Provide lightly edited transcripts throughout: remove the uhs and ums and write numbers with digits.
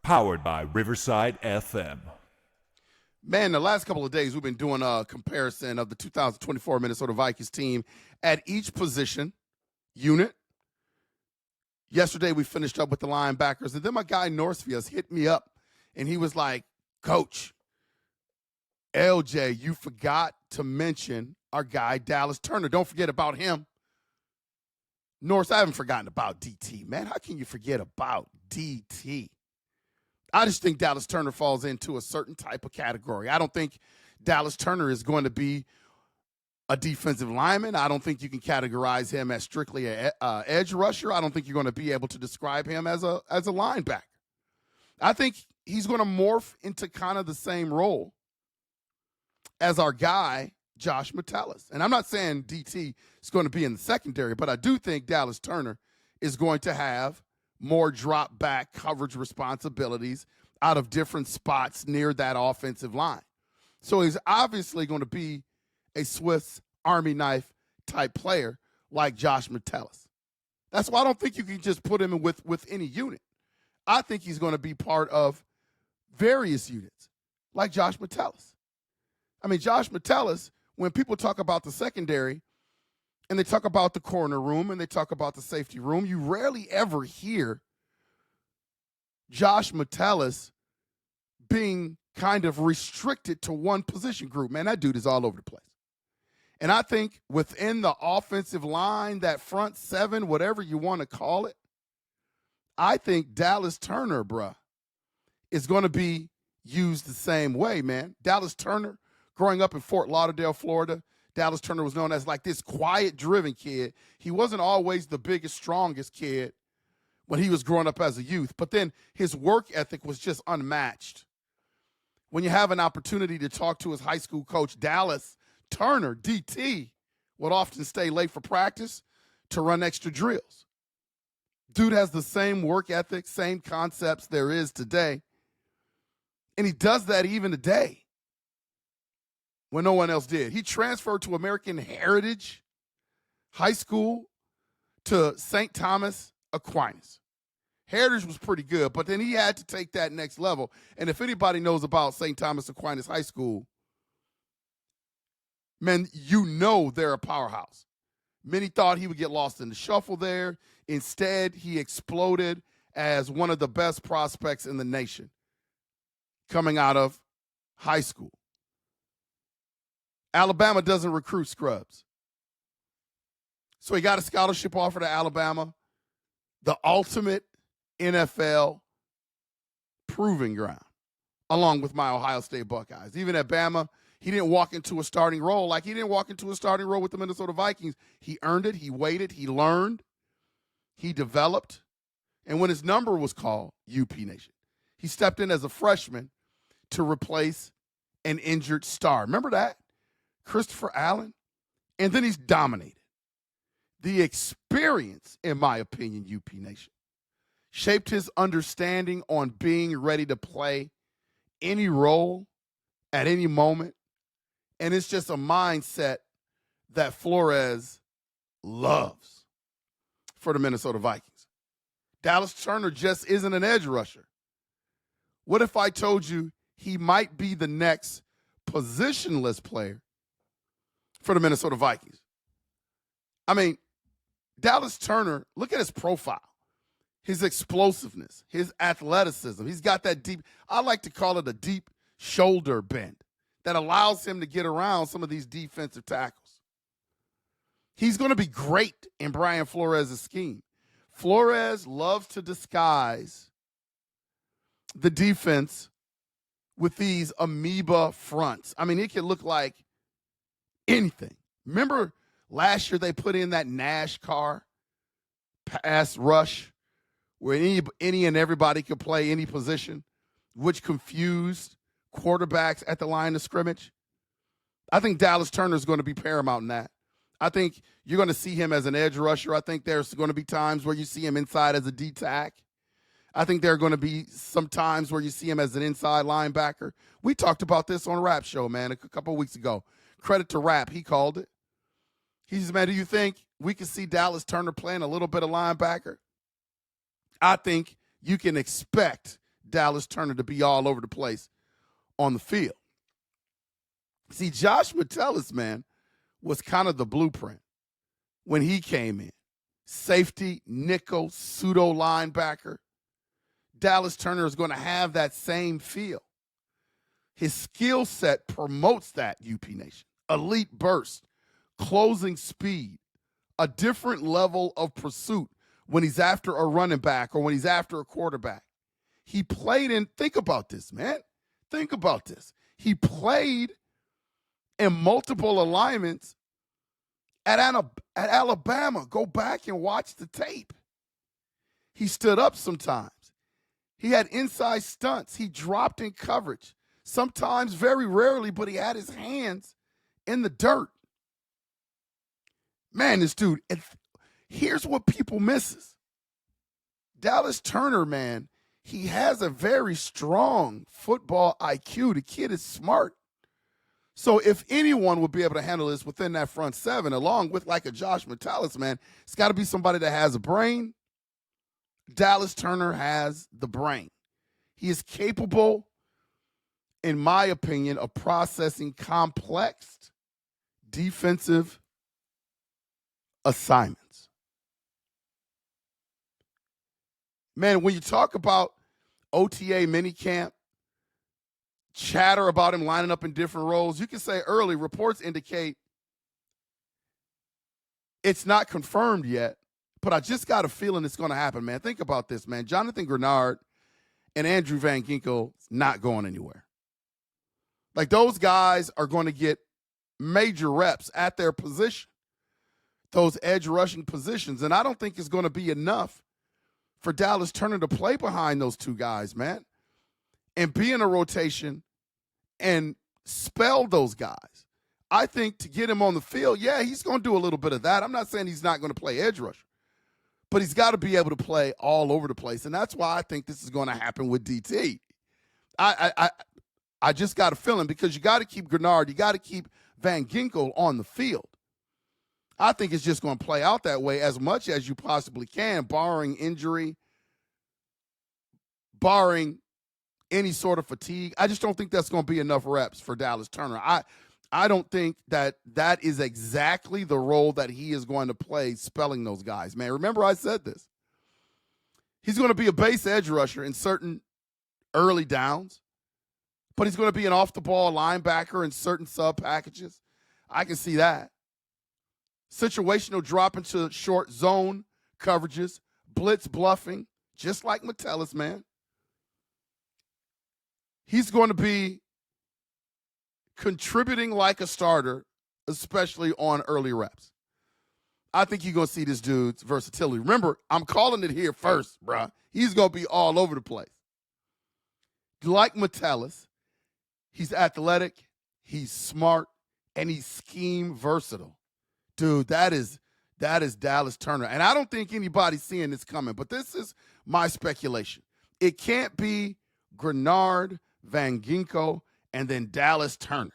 Powered by Riverside FM. Man, the last couple of days we've been doing a comparison of the 2024 Minnesota Vikings team at each position unit. Yesterday we finished up with the linebackers, and then my guy Northfields hit me up, and he was like, Coach, LJ, you forgot to mention our guy Dallas Turner. Don't forget about him. North, I haven't forgotten about DT, man. How can you forget about DT? I just think Dallas Turner falls into a certain type of category. I don't think Dallas Turner is going to be a defensive lineman. I don't think you can categorize him as strictly an edge rusher. I don't think you're going to be able to describe him as a linebacker. I think he's going to morph into kind of the same role as our guy, Josh Metellus. And I'm not saying DT is going to be in the secondary, but I do think Dallas Turner is going to have more drop back coverage responsibilities out of different spots near that offensive line. So he's obviously going to be a Swiss Army knife type player like Josh Metellus. That's why I don't think you can just put him in with any unit. I think he's going to be part of various units like Josh Metellus. I mean, Josh Metellus, when people talk about the secondary and they talk about the corner room and they talk about the safety room, you rarely ever hear Josh Metellus being kind of restricted to one position group. Man, that dude is all over the place. And I think within the offensive line, that front seven, whatever you want to call it, I think Dallas Turner, bruh, is going to be used the same way, man. Dallas Turner, growing up in Fort Lauderdale, Florida, Dallas Turner was known as like this quiet, driven kid. He wasn't always the biggest, strongest kid when he was growing up as a youth, but then his work ethic was just unmatched. When you have an opportunity to talk to his high school coach, Dallas Turner, DT, would often stay late for practice to run extra drills. Dude has the same work ethic, same concepts there is today, and he does that even today when no one else did. He transferred to American Heritage High School to St. Thomas Aquinas. Heritage was pretty good, but then he had to take that next level. And if anybody knows about St. Thomas Aquinas High School, man, you know they're a powerhouse. Many thought he would get lost in the shuffle there. Instead, he exploded as one of the best prospects in the nation coming out of high school. Alabama doesn't recruit scrubs. So he got a scholarship offer to Alabama, the ultimate NFL proving ground, along with my Ohio State Buckeyes. Even at Bama, he didn't walk into a starting role like he didn't walk into a starting role with the Minnesota Vikings. He earned it. He waited. He learned. He developed. And when his number was called, UP Nation, he stepped in as a freshman to replace an injured star. Remember that? Christopher Allen, and then he's dominated. The experience, in my opinion, UP Nation, shaped his understanding on being ready to play any role at any moment, and it's just a mindset that Flores loves for the Minnesota Vikings. Dallas Turner just isn't an edge rusher. What if I told you he might be the next positionless player for the Minnesota Vikings? I mean, Dallas Turner, look at his profile, his explosiveness, his athleticism. He's got that deep, I like to call it a deep shoulder bend that allows him to get around some of these defensive tackles. He's going to be great in Brian Flores' scheme. Flores loves to disguise the defense with these amoeba fronts. I mean, it can look like anything. Remember last year they put in that NASCAR pass rush where any and everybody could play any position, which confused quarterbacks at the line of scrimmage? I think Dallas Turner is going to be paramount in that. I think you're going to see him as an edge rusher. I think there's going to be times where you see him inside as a D-tack. I think there are going to be some times where you see him as an inside linebacker. We talked about this on Rap Show, man, a couple of weeks ago. Credit to Rap. He called it. He says, man, do you think we could see Dallas Turner playing a little bit of linebacker? I think you can expect Dallas Turner to be all over the place on the field. See, Josh Metellus, man, was kind of the blueprint when he came in. Safety, nickel, pseudo linebacker. Dallas Turner is going to have that same feel. His skill set promotes that, UP Nation. Elite burst, closing speed, a different level of pursuit when he's after a running back or when he's after a quarterback. He played in, think about this, man. Think about this. He played in multiple alignments at Alabama. Go back and watch the tape. He stood up sometimes. He had inside stunts. He dropped in coverage. Sometimes, very rarely, but he had his hands in the dirt. Man, this dude, here's what people misses. Dallas Turner, man, he has a very strong football IQ. The kid is smart. So if anyone would be able to handle this within that front seven, along with like a Josh Metellus, man, it's got to be somebody that has a brain. Dallas Turner has the brain. He is capable, in my opinion, of processing complex defensive assignments. Man, when you talk about OTA minicamp, chatter about him lining up in different roles, you can say early reports indicate it's not confirmed yet, but I just got a feeling it's going to happen, man. Think about this, man. Jonathan Grenard and Andrew Van Ginkel not going anywhere. Like, those guys are going to get major reps at their position, those edge rushing positions, and I don't think it's going to be enough for Dallas Turner to play behind those two guys, man, and be in a rotation and spell those guys. I think to get him on the field, yeah, he's going to do a little bit of that. I'm not saying he's not going to play edge rusher, but he's got to be able to play all over the place, and that's why I think this is going to happen with DT. I just got a feeling, because you got to keep Grenard, you got to keep Van Ginkel on the field. I think it's just going to play out that way as much as you possibly can, barring injury, barring any sort of fatigue. I just don't think that's going to be enough reps for Dallas Turner. I don't think that is exactly the role that he is going to play, spelling those guys, man. Remember I said this. He's going to be a base edge rusher in certain early downs, but he's going to be an off-the-ball linebacker in certain sub-packages. I can see that. Situational drop into short zone coverages, blitz bluffing, just like Metellus, man. He's going to be contributing like a starter, especially on early reps. I think you're going to see this dude's versatility. Remember, I'm calling it here first, bruh. He's going to be all over the place. Like Metellus, he's athletic, he's smart, and he's scheme versatile. Dude, that is Dallas Turner. And I don't think anybody's seeing this coming, but this is my speculation. It can't be Grenard, Van Ginkel, and then Dallas Turner.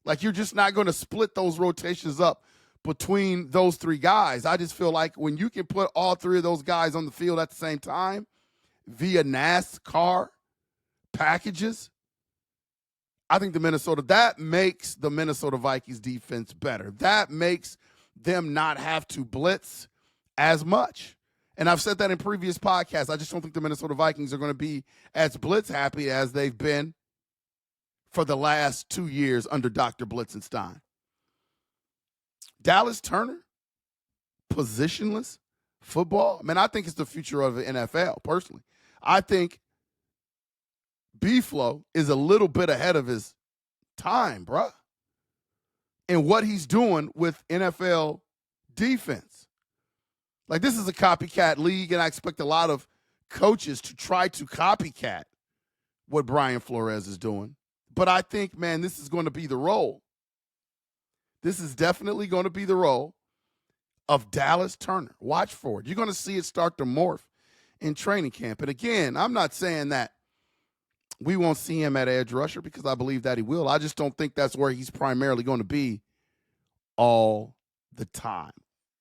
Like, you're just not going to split those rotations up between those three guys. I just feel like when you can put all three of those guys on the field at the same time via NASCAR packages, I think that makes the Minnesota Vikings defense better. That makes them not have to blitz as much. And I've said that in previous podcasts. I just don't think the Minnesota Vikings are going to be as blitz happy as they've been for the last 2 years under Dr. Blitzenstein. Dallas Turner, positionless football. Man, I think it's the future of the NFL, personally. I think B-Flow is a little bit ahead of his time, bruh, and what he's doing with NFL defense. Like, this is a copycat league, and I expect a lot of coaches to try to copycat what Brian Flores is doing. But I think, man, this is going to be the role. This is definitely going to be the role of Dallas Turner. Watch for it. You're going to see it start to morph in training camp. And again, I'm not saying that we won't see him at edge rusher, because I believe that he will. I just don't think that's where he's primarily going to be all the time.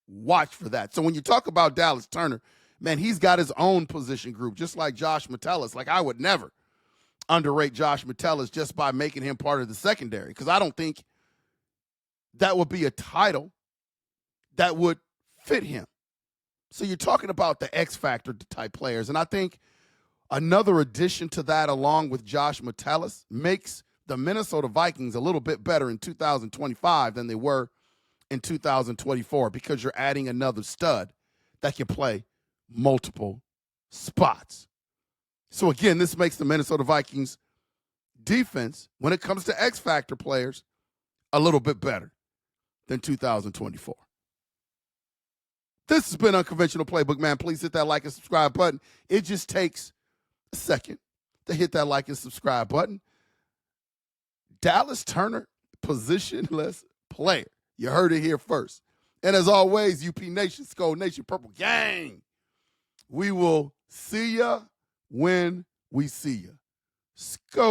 Watch for that. So when you talk about Dallas Turner, man, he's got his own position group, just like Josh Metellus. Like, I would never underrate Josh Metellus just by making him part of the secondary, because I don't think that would be a title that would fit him. So you're talking about the X Factor type players. And I think another addition to that, along with Josh Metellus, makes the Minnesota Vikings a little bit better in 2025 than they were in 2024, because you're adding another stud that can play multiple spots. So again, this makes the Minnesota Vikings defense, when it comes to X Factor players, a little bit better than 2024. This has been Unconventional Playbook, man. Please hit that like and subscribe button. It just takes a second to hit that like and subscribe button. Dallas Turner, positionless player. You heard it here first. And as always, UP Nation, Skull Nation, Purple Gang, we will see ya when we see ya. Skull.